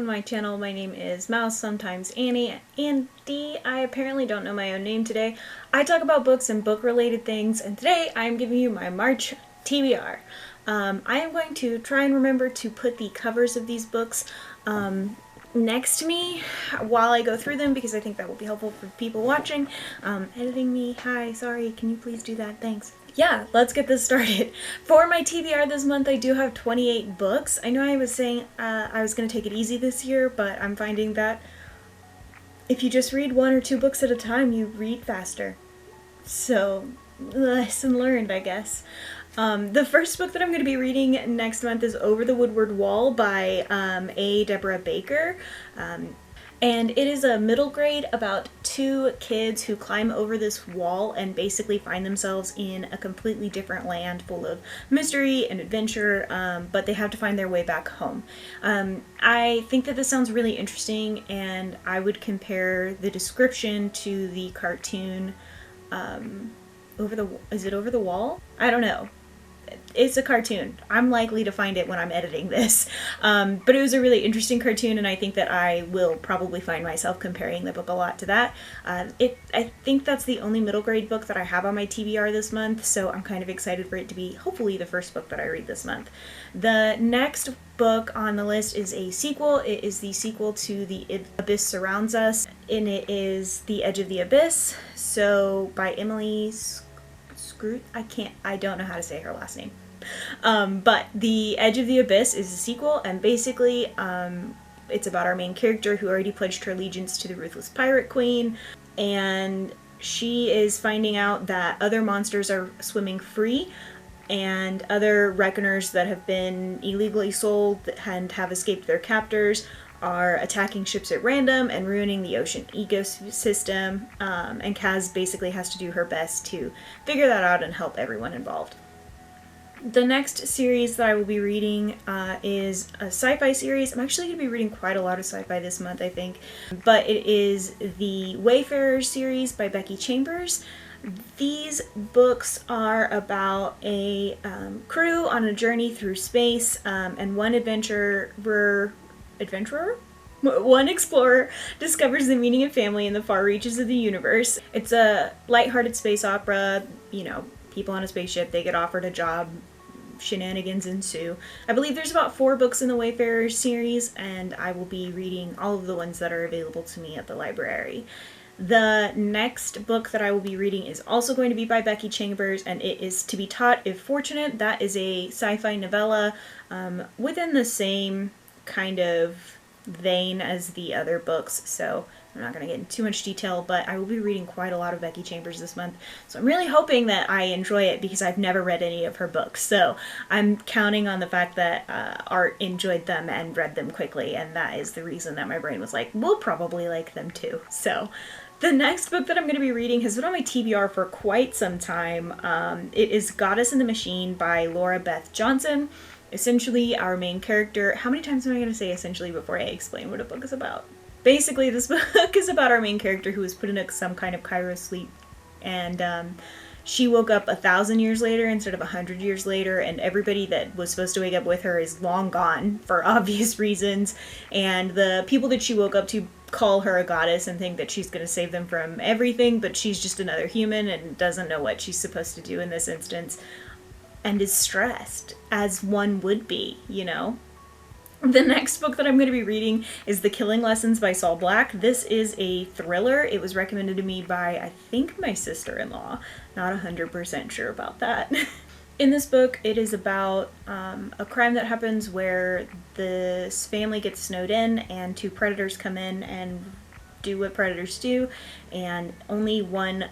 welcome to my channel. My name is Mouse, sometimes Annie, and D. I apparently don't know my own name today. I talk about books and book-related things, and today I am giving you my March TBR. I am going to try and remember to put the covers of these books next to me while I go through them, because I think that will be helpful for people watching. Editing me, hi, sorry, can you please do that? Thanks. Yeah, let's get this started. For my TBR this month, I do have 28 books. I know I was saying I was going to take it easy this year, but I'm finding that if you just read 1 or 2 books at a time, you read faster. So, lesson learned, I guess. The first book that I'm going to be reading next month is Over the Woodward Wall by A. Deborah Baker. And it is a middle grade about 2 kids who climb over this wall and basically find themselves in a completely different land full of mystery and adventure, but they have to find their way back home. I think that this sounds really interesting, and I would compare the description to the cartoon Is it Over the Wall? I don't know. It's a cartoon. I'm likely to find it when I'm editing this. But it was a really interesting cartoon, and I think that I will probably find myself comparing the book a lot to that. I think that's the only middle grade book that I have on my TBR this month, so I'm kind of excited for it to be hopefully the first book that I read this month. The next book on the list is a sequel. It is the sequel to The Abyss Surrounds Us, and it is The Edge of the Abyss, so by Emily I don't know how to say her last name. But The Edge of the Abyss is a sequel, and basically it's about our main character who already pledged her allegiance to the Ruthless Pirate Queen, and she is finding out that other monsters are swimming free, and other reckoners that have been illegally sold and have escaped their captors are attacking ships at random and ruining the ocean ecosystem, and Kaz basically has to do her best to figure that out and help everyone involved. The next series that I will be reading is a sci-fi series. I'm actually going to be reading quite a lot of sci-fi this month, I think, but it is the Wayfarer Series by Becky Chambers. These books are about a crew on a journey through space, and one explorer discovers the meaning of family in the far reaches of the universe. It's a lighthearted space opera. You know, people on a spaceship, they get offered a job, shenanigans ensue. I believe there's about 4 books in the Wayfarer series, and I will be reading all of the ones that are available to me at the library. The next book that I will be reading is also going to be by Becky Chambers, and it is To Be Taught If Fortunate. That is a sci-fi novella within the same kind of vein as the other books, so I'm not going to get into too much detail, but I will be reading quite a lot of Becky Chambers this month, so I'm really hoping that I enjoy it, because I've never read any of her books, so I'm counting on the fact that Art enjoyed them and read them quickly, and that is the reason that my brain was like, we'll probably like them too. So the next book that I'm going to be reading has been on my TBR for quite some time. It is Goddess in the Machine by Laura Beth Johnson. Essentially, our main character... How many times am I going to say essentially before I explain what a book is about? Basically, this book is about our main character who was put into some kind of Cairo sleep, and she woke up 1,000 years later instead of 100 years later, and everybody that was supposed to wake up with her is long gone for obvious reasons, and the people that she woke up to call her a goddess and think that she's going to save them from everything, but she's just another human and doesn't know what she's supposed to do in this instance, and is stressed, as one would be, you know? The next book that I'm going to be reading is The Killing Lessons by Saul Black. This is a thriller. It was recommended to me by, I think, my sister-in-law. Not 100% sure about that. In this book, it is about a crime that happens where this family gets snowed in, and 2 predators come in and do what predators do, and only one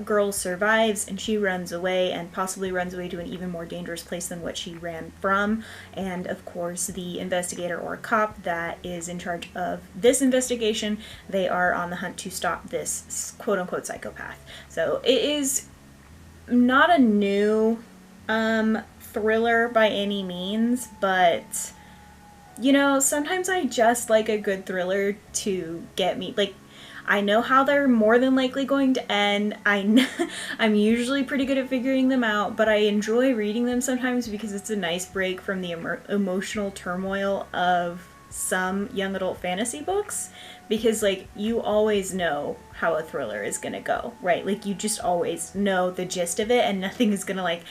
girl survives, and she runs away, and possibly runs away to an even more dangerous place than what she ran from. And of course, the investigator or cop that is in charge of this investigation, they are on the hunt to stop this quote-unquote psychopath. So it is not a new thriller by any means, but you know, sometimes I just like a good thriller to get me, like, I know how they're more than likely going to end. I'm usually pretty good at figuring them out, but I enjoy reading them sometimes because it's a nice break from the emotional turmoil of some young adult fantasy books, because like you always know how a thriller is gonna go, right? Like you just always know the gist of it, and nothing is gonna like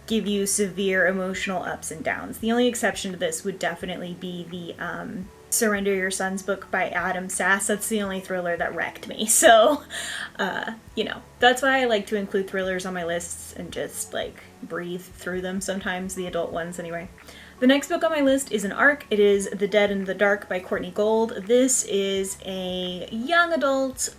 give you severe emotional ups and downs. The only exception to this would definitely be the Surrender Your Sons book by Adam Sass. That's the only thriller that wrecked me. So, you know, that's why I like to include thrillers on my lists and just like breathe through them sometimes, the adult ones anyway. The next book on my list is an ARC. It is The Dead in the Dark by Courtney Gold. This is a young adult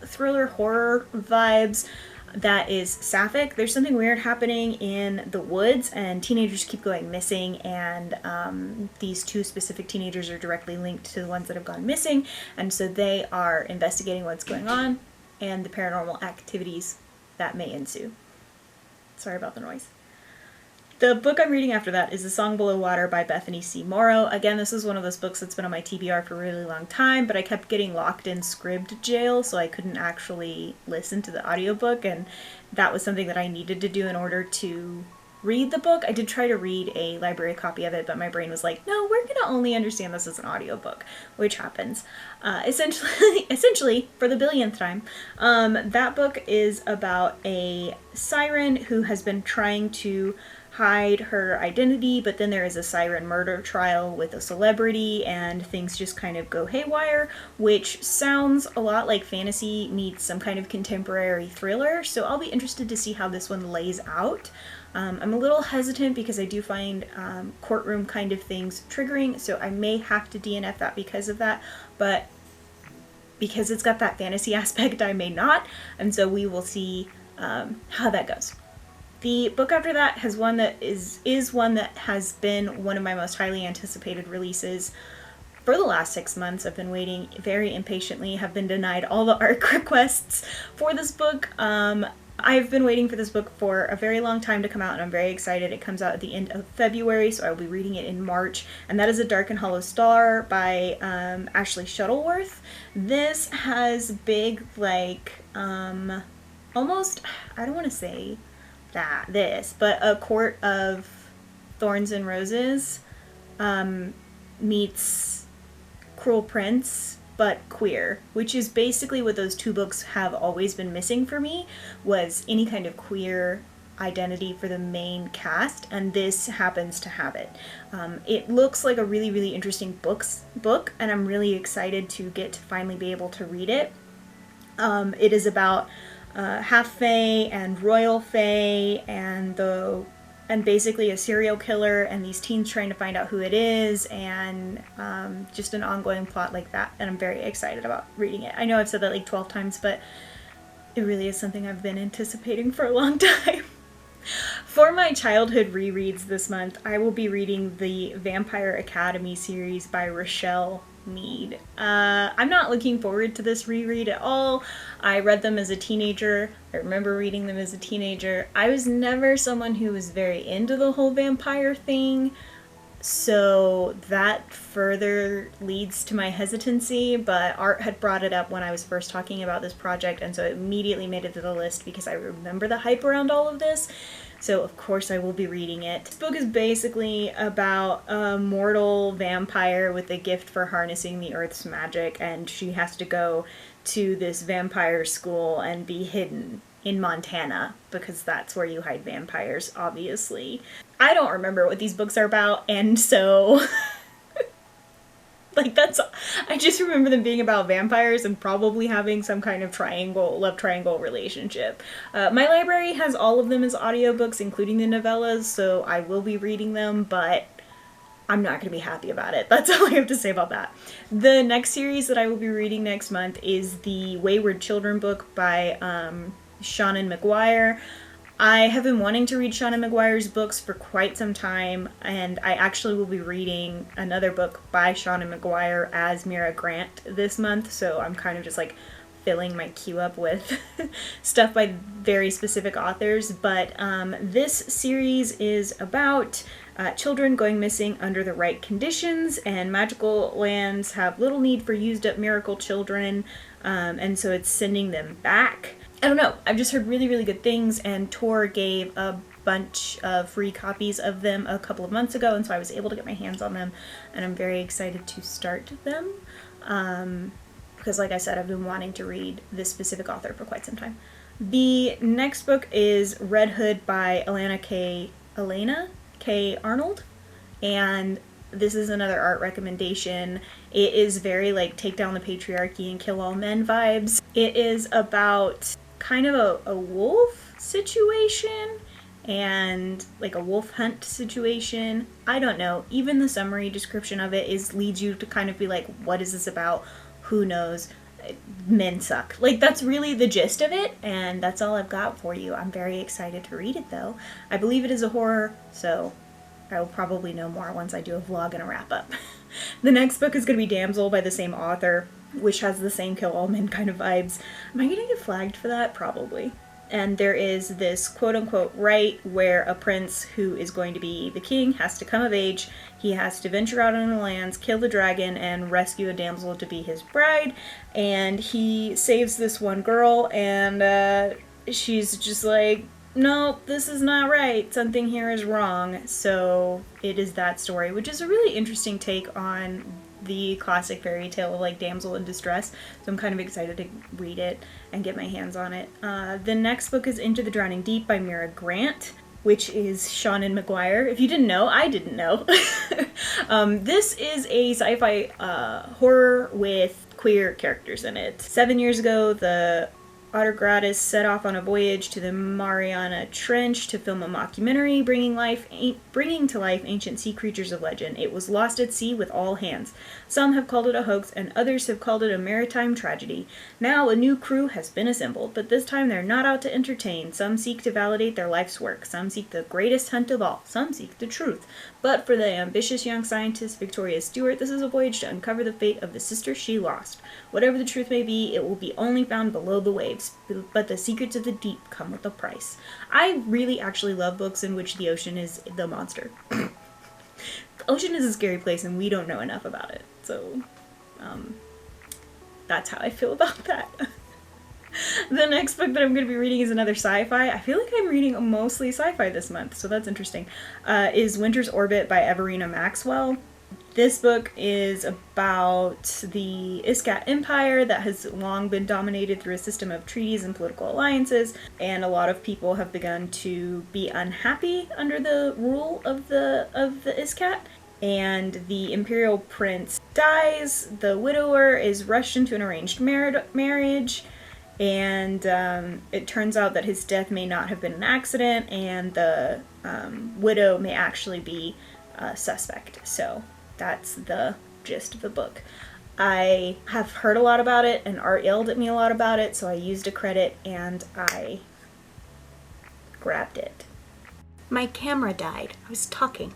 thriller horror vibes that is sapphic. There's something weird happening in the woods and teenagers keep going missing, and these two specific teenagers are directly linked to the ones that have gone missing, and so they are investigating what's going on and the paranormal activities that may ensue. Sorry about the noise. The book I'm reading after that is The Song Below Water by Bethany C. Morrow. Again, this is one of those books that's been on my TBR for a really long time, but I kept getting locked in Scribd jail, so I couldn't actually listen to the audiobook, and that was something that I needed to do in order to read the book. I did try to read a library copy of it, but my brain was like, no, we're gonna only understand this as an audiobook, which happens. Essentially, for the billionth time, that book is about a siren who has been trying to hide her identity, but then there is a siren murder trial with a celebrity and things just kind of go haywire, which sounds a lot like fantasy meets some kind of contemporary thriller, so I'll be interested to see how this one lays out. I'm a little hesitant because I do find courtroom kind of things triggering, so I may have to DNF that because of that, but because it's got that fantasy aspect, I may not, and so we will see how that goes. The book after that has one that is one that has been one of my most highly anticipated releases for the last 6 months. I've been waiting very impatiently, have been denied all the ARC requests for this book. I've been waiting for this book for a very long time to come out, and I'm very excited. It comes out at the end of February, so I'll be reading it in March, and that is A Dark and Hollow Star by Ashley Shuttleworth. This has big, like, almost, I don't want to say but A Court of Thorns and Roses meets Cruel Prince, but queer, which is basically what those two books have always been missing for me, was any kind of queer identity for the main cast, and this happens to have it. It looks like a really, really interesting book, and I'm really excited to get to finally be able to read it. It is about half fae and royal fae and basically a serial killer and these teens trying to find out who it is, and just an ongoing plot like that, and I'm very excited about reading it. I know I've said that like 12 times, but it really is something I've been anticipating for a long time. For my childhood rereads this month, I will be reading the Vampire Academy series by Rochelle Mead. I'm not looking forward to this reread at all. I read them as a teenager. I remember reading them as a teenager. I was never someone who was very into the whole vampire thing, so that further leads to my hesitancy, but Art had brought it up when I was first talking about this project, and so it immediately made it to the list because I remember the hype around all of this. So of course I will be reading it. This book is basically about a mortal vampire with a gift for harnessing the earth's magic, and she has to go to this vampire school and be hidden in Montana, because that's where you hide vampires, obviously. I don't remember what these books are about, and so like I just remember them being about vampires and probably having some kind of love triangle relationship. My library has all of them as audiobooks, including the novellas, so I will be reading them, but I'm not going to be happy about it. That's all I have to say about that. The next series that I will be reading next month is the Wayward Children book by Seanan McGuire. I have been wanting to read Seanan McGuire's books for quite some time, and I actually will be reading another book by Seanan McGuire as Mira Grant this month, so I'm kind of just like filling my queue up with stuff by very specific authors. But this series is about children going missing under the right conditions, and magical lands have little need for used up miracle children, and so it's sending them back. I don't know, I've just heard really, really good things, and Tor gave a bunch of free copies of them a couple of months ago, and so I was able to get my hands on them, and I'm very excited to start them. Because like I said, I've been wanting to read this specific author for quite some time. The next book is Red Hood by Elena K. Arnold, and this is another art recommendation. It is very like take down the patriarchy and kill all men vibes. It is about kind of a wolf situation and like a wolf hunt situation. I don't know. Even the summary description of it leads you to kind of be like, what is this about? Who knows? Men suck. Like, that's really the gist of it, and that's all I've got for you. I'm very excited to read it, though. I believe it is a horror, so I will probably know more once I do a vlog and a wrap-up. The next book is going to be Damsel by the same author, which has the same kill all men kind of vibes. Am I going to get flagged for that? Probably. And there is this quote-unquote right where a prince who is going to be the king has to come of age. He has to venture out on the lands, kill the dragon, and rescue a damsel to be his bride. And he saves this one girl, and she's just like, no, this is not right. Something here is wrong. So it is that story, which is a really interesting take on the classic fairy tale of like damsel in distress. So I'm kind of excited to read it and get my hands on it. The next book is Into the Drowning Deep by Mira Grant, which is Seanan McGuire. If you didn't know, I didn't know. This is a sci-fi horror with queer characters in it. 7 years ago, the Otter Gratis set off on a voyage to the Mariana Trench to film a mockumentary bringing to life ancient sea creatures of legend. It was lost at sea with all hands. Some have called it a hoax, and others have called it a maritime tragedy. Now a new crew has been assembled, but this time they're not out to entertain. Some seek to validate their life's work. Some seek the greatest hunt of all. Some seek the truth. But for the ambitious young scientist Victoria Stewart, this is a voyage to uncover the fate of the sister she lost. Whatever the truth may be, it will be only found below the waves. But the secrets of the deep come with a price. I really actually love books in which the ocean is the monster. The ocean is a scary place and we don't know enough about it. So, that's how I feel about that. The next book that I'm going to be reading is another sci-fi. I feel like I'm reading mostly sci-fi this month, so that's interesting. Is Winter's Orbit by Everina Maxwell. This book is about the Iskat Empire that has long been dominated through a system of treaties and political alliances, and a lot of people have begun to be unhappy under the rule of the Iskat. And the imperial prince dies, the widower is rushed into an arranged marriage, and it turns out that his death may not have been an accident, and the widow may actually be a suspect. So that's the gist of the book. I have heard a lot about it, and Art yelled at me a lot about it, so I used a credit and I grabbed it. My camera died. I was talking.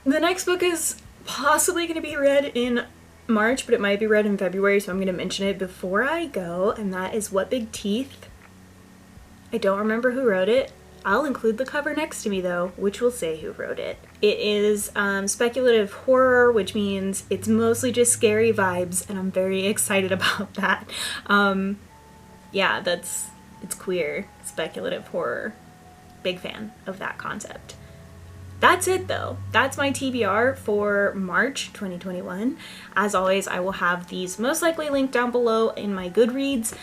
The next book is possibly going to be read in March, but it might be read in February, so I'm going to mention it before I go, and that is What Big Teeth. I don't remember who wrote it. I'll include the cover next to me, though, which will say who wrote it. It is speculative horror, which means it's mostly just scary vibes, and I'm very excited about that. Yeah, it's queer, speculative horror. Big fan of that concept. That's it, though. That's my TBR for March 2021. As always, I will have these most likely linked down below in my Goodreads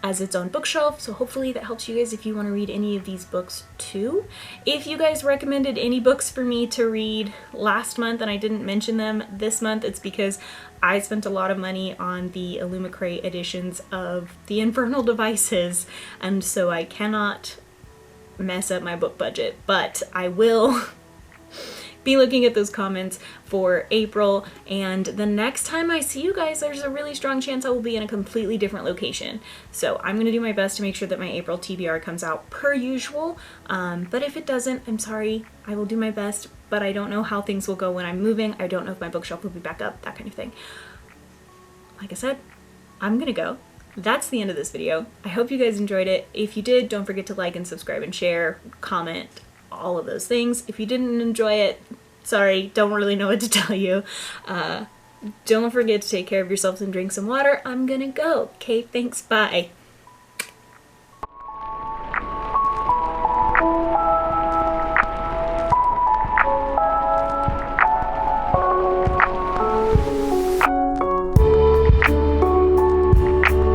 as its own bookshelf, so hopefully that helps you guys if you want to read any of these books too. If you guys recommended any books for me to read last month and I didn't mention them this month, it's because I spent a lot of money on the Illumicrate editions of The Infernal Devices, and so I cannot mess up my book budget, but I will be looking at those comments for April, and the next time I see you guys, there's a really strong chance I will be in a completely different location. So I'm going to do my best to make sure that my April TBR comes out per usual, but if it doesn't, I'm sorry. I will do my best, but I don't know how things will go when I'm moving. I don't know if my bookshelf will be back up, that kind of thing. Like I said, I'm going to go. That's the end of this video. I hope you guys enjoyed it. If you did, don't forget to like and subscribe and share, comment, all of those things. If you didn't enjoy it, sorry, don't really know what to tell you. Don't forget to take care of yourselves and drink some water. I'm gonna go. Okay, thanks, bye.